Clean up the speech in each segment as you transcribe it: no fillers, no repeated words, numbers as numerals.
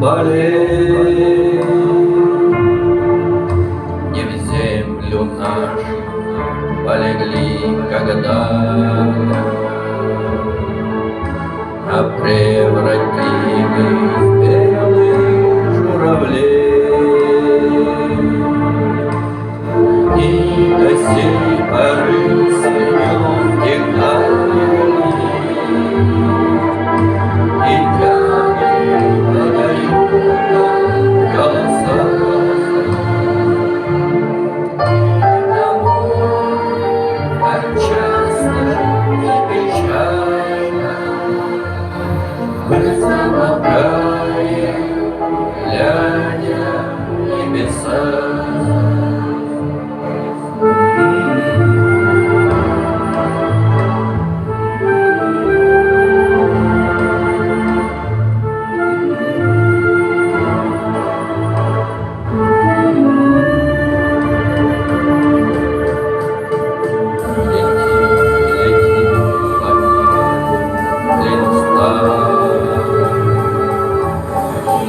полей, не в землю нашу полегли когда-то, а превратили в белых журавлей. И до сей поры смеем их дали, и тянет подают нам голоса. Так часто и печально мы замолкаем, глядя в небеса.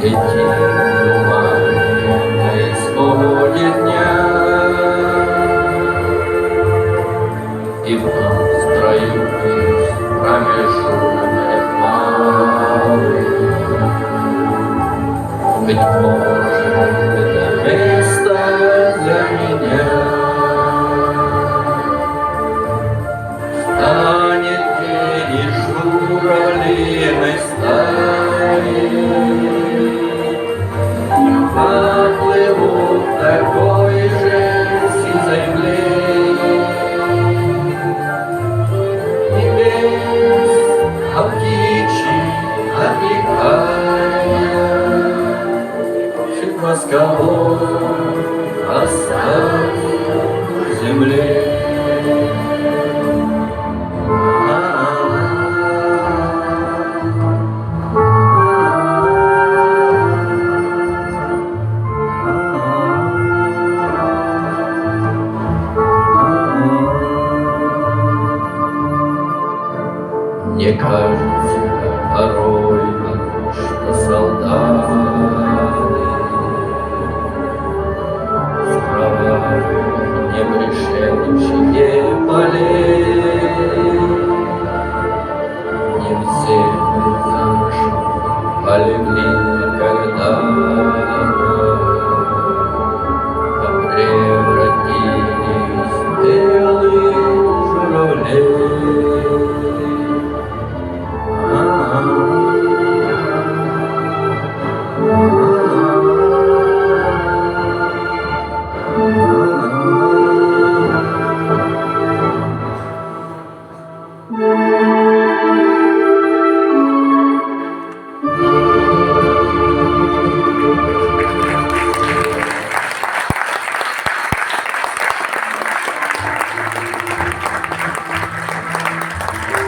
Летит туман на исходе дня, и вновь в строю промежуток малый. Быть может, это место для меня станет тени журавлиной стаи. Поплыву в такой же сизой мгле небес, а птичьи отвлекая чуть восковой оставь в земле. Мне кажется порой, что солдаты скрывают непришедшие полей, не в землю нашу полегли когда-то, а превратились в белых журавлей. Thank you.